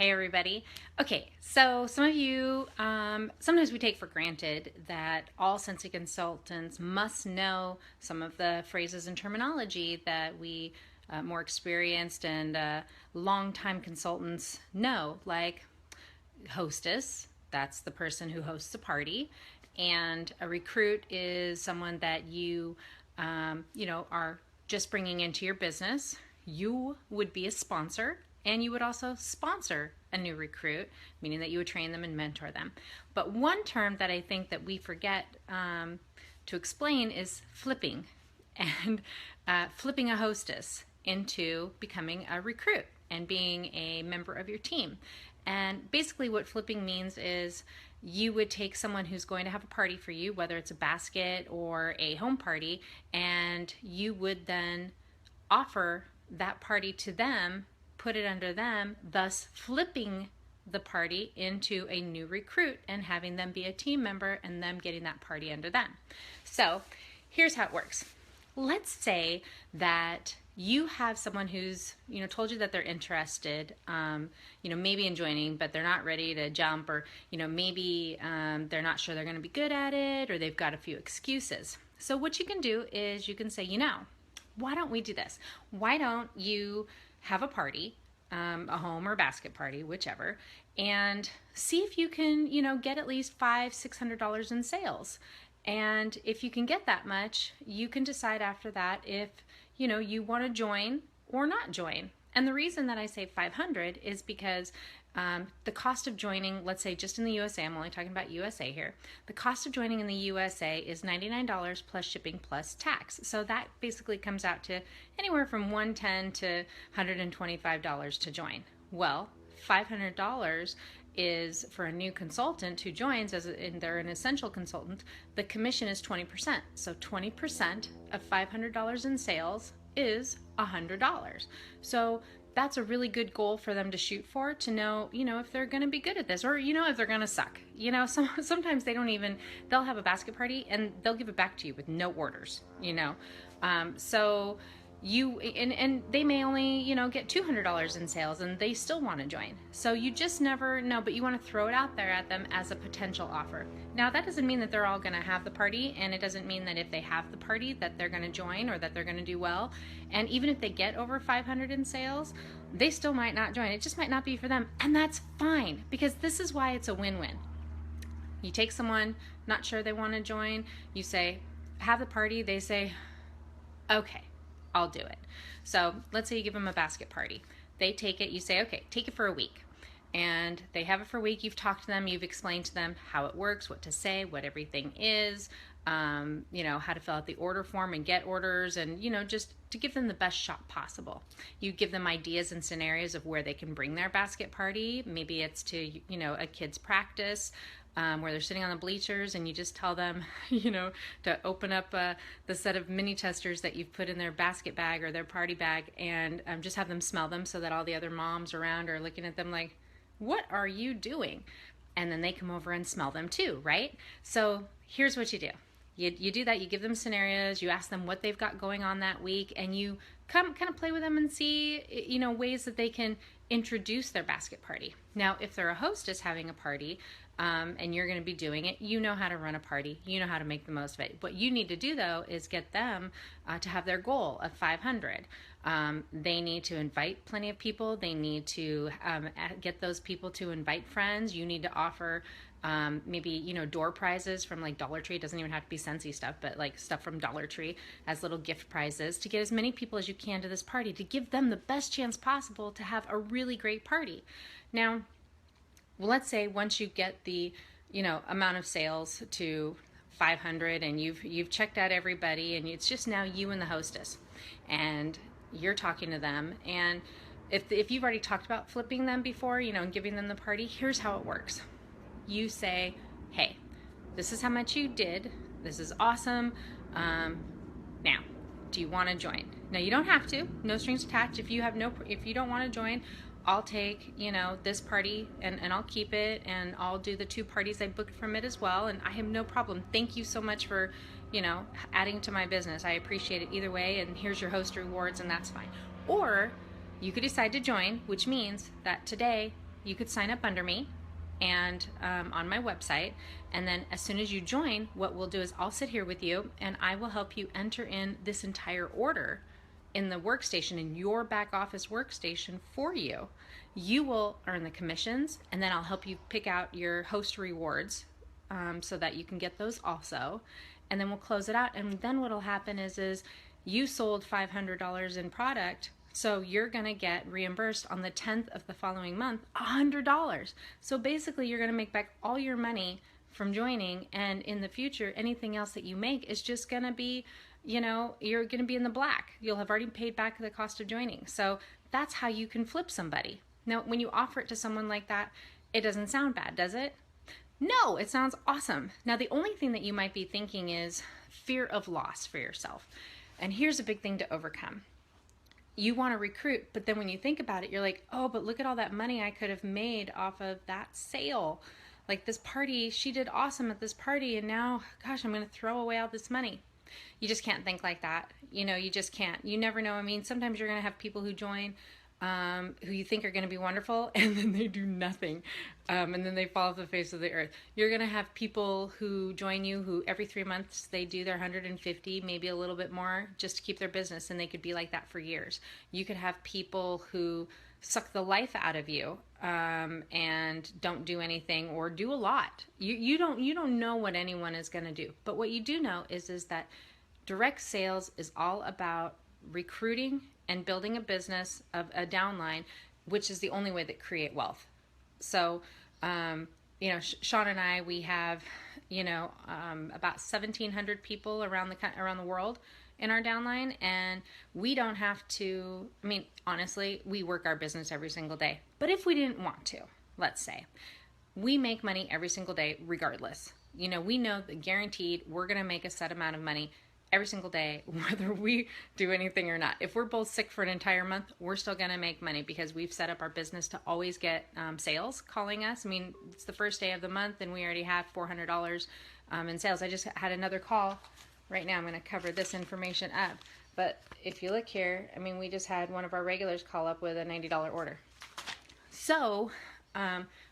Hey everybody. Okay, so some of you, sometimes we take for granted that all Scentsy consultants must know some of the phrases and terminology that we more experienced and long-time consultants know, like hostess, that's the person who hosts a party, and a recruit is someone that you are just bringing into your business. You would be a sponsor, and you would also sponsor a new recruit, meaning that you would train them and mentor them. But one term that I think that we forget to explain is flipping, and flipping a hostess into becoming a recruit and being a member of your team. And basically what flipping means is you would take someone who's going to have a party for you, whether it's a basket or a home party, and you would then offer that party to them, put it under them, thus flipping the party into a new recruit and having them be a team member and them getting that party under them. So here's how it works. Let's say that you have someone who's told you that they're interested, maybe in joining, but they're not ready to jump, or maybe they're not sure they're going to be good at it, or they've got a few excuses. So what you can do is you can say, why don't we do this? Why don't you have a party, a home or basket party, whichever, and see if you can, get at least $500-600 in sales. And if you can get that much, you can decide after that if you want to join or not join. And the reason that I say 500 is because the cost of joining, let's say just in the USA, I'm only talking about USA here, the cost of joining in the USA is $99 plus shipping plus tax. So that basically comes out to anywhere from $110 to $125 to join. Well, $500 is for a new consultant who joins and they're an essential consultant. The commission is 20%. So 20% of $500 in sales is $100. So that's a really good goal for them to shoot for, to know, if they're going to be good at this, or, if they're going to suck. Sometimes they'll have a basket party and they'll give it back to you with no orders, so and they may only, get $200 in sales and they still want to join. So you just never know, but you want to throw it out there at them as a potential offer. Now that doesn't mean that they're all going to have the party, and it doesn't mean that if they have the party that they're going to join or that they're going to do well. And even if they get over 500 in sales, they still might not join. It just might not be for them. And that's fine, because this is why it's a win-win. You take someone, not sure they want to join, you say, have the party, they say, okay, I'll do it. So let's say you give them a basket party. They take it, you say, okay, take it for a week. And they have it for a week. You've talked to them, you've explained to them how it works, what to say, what everything is, how to fill out the order form and get orders, and, just to give them the best shot possible. You give them ideas and scenarios of where they can bring their basket party. Maybe it's to, a kid's practice, where they're sitting on the bleachers, and you just tell them, to open up the set of mini testers that you've put in their basket bag or their party bag, and just have them smell them so that all the other moms around are looking at them like, what are you doing? And then they come over and smell them too, right? So here's what you do. You do that, you give them scenarios, you ask them what they've got going on that week, and you kind of play with them and see, ways that they can introduce their basket party. Now, if they're a hostess having a party, and you're going to be doing it, you know how to run a party, you know how to make the most of it. What you need to do, though, is get them to have their goal of 500. They need to invite plenty of people. They need to get those people to invite friends. You need to offer maybe, door prizes from like Dollar Tree. It doesn't even have to be Scentsy stuff, but like stuff from Dollar Tree as little gift prizes, to get as many people as you can to this party, to give them the best chance possible to have a really great party. Now, well, let's say once you get the, amount of sales to 500, and you've checked out everybody, and it's just now you and the hostess, and you're talking to them. And if you've already talked about flipping them before, and giving them the party, here's how it works. You say, hey, this is how much you did. This is awesome. Now, do you want to join? Now, you don't have to. No strings attached. If you don't want to join, I'll take, this party and I'll keep it, and I'll do the 2 parties I booked from it as well. And I have no problem. Thank you so much for, adding to my business. I appreciate it either way. And here's your host rewards, and that's fine. Or you could decide to join, which means that today you could sign up under me and on my website. And then as soon as you join, what we'll do is I'll sit here with you and I will help you enter in this entire order in the workstation, in your back office workstation for you. You will earn the commissions, and then I'll help you pick out your host rewards so that you can get those also. And then we'll close it out. And then what'll happen is you sold $500 in product, so you're going to get reimbursed on the 10th of the following month $100. So basically you're going to make back all your money from joining, and in the future anything else that you make is just going to be, you're going to be in the black. You'll have already paid back the cost of joining. So that's how you can flip somebody. Now when you offer it to someone like that, it doesn't sound bad, does it? No, it sounds awesome. Now the only thing that you might be thinking is fear of loss for yourself. And here's a big thing to overcome. You want to recruit, but then when you think about it, you're like, oh, but look at all that money I could have made off of that sale. Like this party, she did awesome at this party, and now, gosh, I'm going to throw away all this money. You just can't think like that. You just can't. You never know. I mean, sometimes you're going to have people who join who you think are going to be wonderful, and then they do nothing, and then they fall off the face of the earth. You're going to have people who join you who every 3 months they do their 150, maybe a little bit more, just to keep their business, and they could be like that for years. You could have people who suck the life out of you and don't do anything or do a lot. You don't know what anyone is going to do, but what you do know is that direct sales is all about recruiting and building a business of a downline, which is the only way that create wealth. So, Shawn and I, we have, about 1,700 people around the world in our downline, and we don't have to. I mean, honestly, we work our business every single day. But if we didn't want to, let's say, we make money every single day, regardless. We know that guaranteed we're going to make a set amount of money every single day, whether we do anything or not. If we're both sick for an entire month, we're still going to make money because we've set up our business to always get sales calling us. I mean, it's the first day of the month and we already have $400 in sales. I just had another call right now. I'm going to cover this information up. But if you look here, I mean, we just had one of our regulars call up with a $90 order. So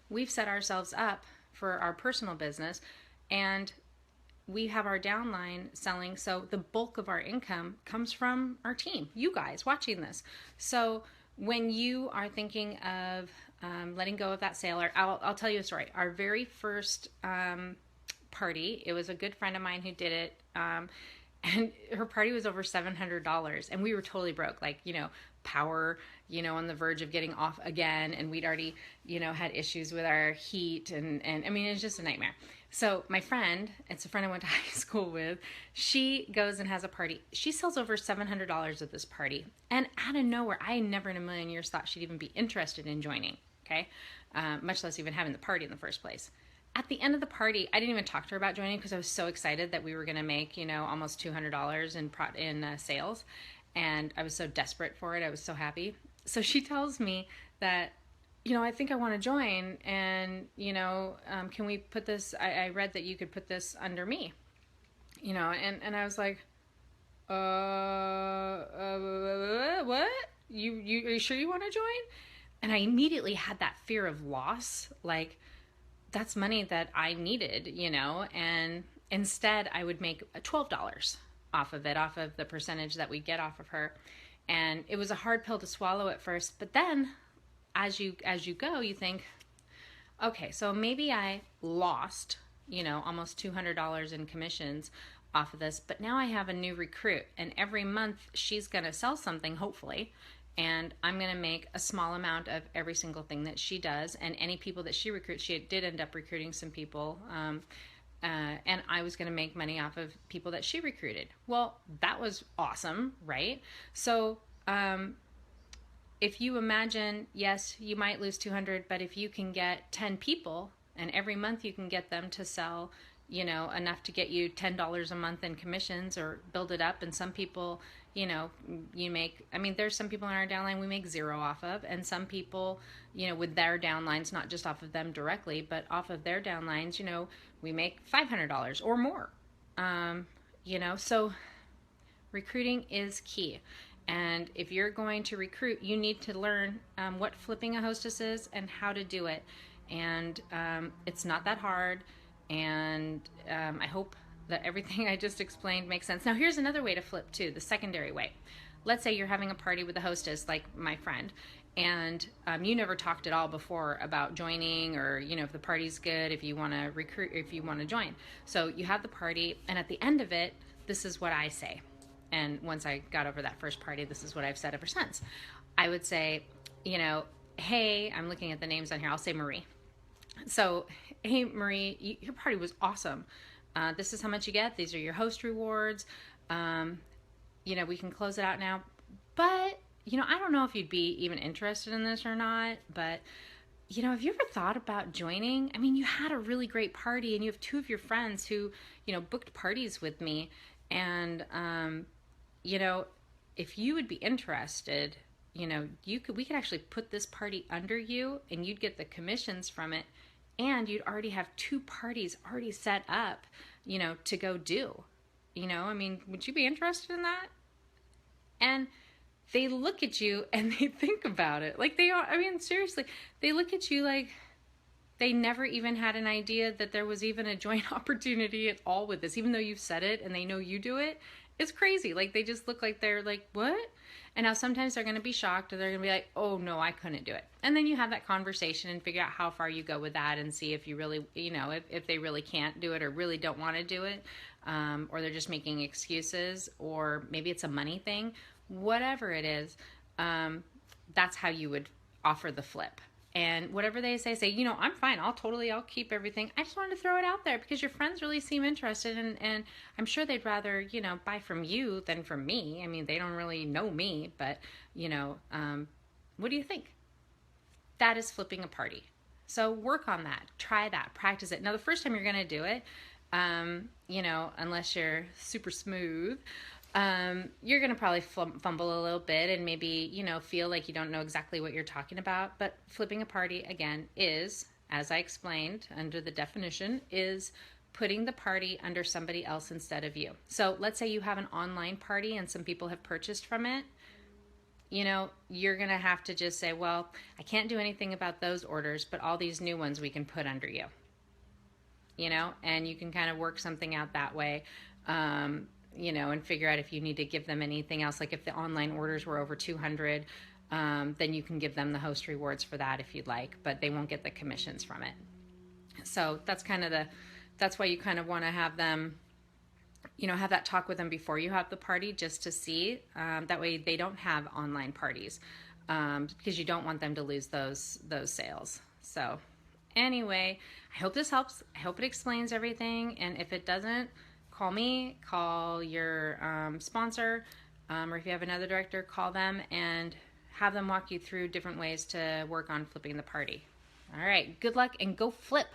we've set ourselves up for our personal business, and we have our downline selling, so the bulk of our income comes from our team, you guys watching this. So when you are thinking of letting go of that sale, or I'll tell you a story. Our very first party, it was a good friend of mine who did it, and her party was over $700, and we were totally broke, like, power, on the verge of getting off again, and we'd already, had issues with our heat, and I mean, it's just a nightmare. So my friend, it's a friend I went to high school with, she goes and has a party. She sells over $700 at this party. And out of nowhere, I never in a million years thought she'd even be interested in joining, okay? Much less even having the party in the first place. At the end of the party, I didn't even talk to her about joining because I was so excited that we were going to make, almost $200 in sales. And I was so desperate for it. I was so happy. So she tells me that, I think I want to join, and, can we put this, I read that you could put this under me, and I was like, what? You are you sure you want to join? And I immediately had that fear of loss, like, that's money that I needed, and instead I would make $12 off of it, off of the percentage that we get off of her. And it was a hard pill to swallow at first, but then as you go, you think, okay, so maybe I lost, almost $200 in commissions off of this, but now I have a new recruit, and every month she's going to sell something, hopefully, and I'm going to make a small amount of every single thing that she does. And any people that she recruits, she did end up recruiting some people, and I was going to make money off of people that she recruited. Well, that was awesome, right? So if you imagine, yes, you might lose 200, but if you can get 10 people, and every month you can get them to sell, enough to get you $10 a month in commissions, or build it up. And some people, you make, I mean, there's some people in our downline we make zero off of, and some people, with their downlines, not just off of them directly, but off of their downlines, we make $500 or more. So recruiting is key. And if you're going to recruit, you need to learn what flipping a hostess is and how to do it. And it's not that hard. And I hope that everything I just explained makes sense. Now, here's another way to flip too, the secondary way. Let's say you're having a party with a hostess, like my friend, and you never talked at all before about joining, or if the party's good, if you want to recruit, if you want to join. So you have the party, and at the end of it, this is what I say. And once I got over that first party, this is what I've said ever since. I would say, hey, I'm looking at the names on here. I'll say Marie. So, hey, Marie, your party was awesome. This is how much you get. These are your host rewards. We can close it out now. But, I don't know if you'd be even interested in this or not. But, have you ever thought about joining? I mean, you had a really great party, and you have two of your friends who, booked parties with me. And, if you would be interested, we could actually put this party under you, and you'd get the commissions from it, and you'd already have two parties already set up, to go do. Would you be interested in that? And they look at you and they think about it. Like seriously, they look at you like they never even had an idea that there was even a joint opportunity at all with this, even though you've said it and they know you do it. It's crazy. Like, they just look like they're like, what? And now sometimes they're going to be shocked, or they're going to be like, oh no, I couldn't do it. And then you have that conversation and figure out how far you go with that, and see if you really, if they really can't do it, or really don't want to do it, or they're just making excuses, or maybe it's a money thing. Whatever it is, that's how you would offer the flip. And whatever they say, I'm fine. I'll keep everything. I just wanted to throw it out there because your friends really seem interested, and I'm sure they'd rather, buy from you than from me. I mean, they don't really know me, but, what do you think? That is flipping a party. So work on that. Try that. Practice it. Now, the first time you're going to do it, unless you're super smooth, you're going to probably fumble a little bit, and maybe, feel like you don't know exactly what you're talking about. But flipping a party, again, is, as I explained under the definition, is putting the party under somebody else instead of you. So let's say you have an online party and some people have purchased from it. You're going to have to just say, well, I can't do anything about those orders, but all these new ones we can put under you. And you can kind of work something out that way. And figure out if you need to give them anything else. Like if the online orders were over 200, then you can give them the host rewards for that if you'd like, but they won't get the commissions from it. So that's why you kind of want to have them, have that talk with them before you have the party, just to see. That way they don't have online parties, because you don't want them to lose those sales. So anyway, I hope this helps. I hope it explains everything. And if it doesn't, call me, call your sponsor, or if you have another director, call them and have them walk you through different ways to work on flipping the party. All right, good luck and go flip.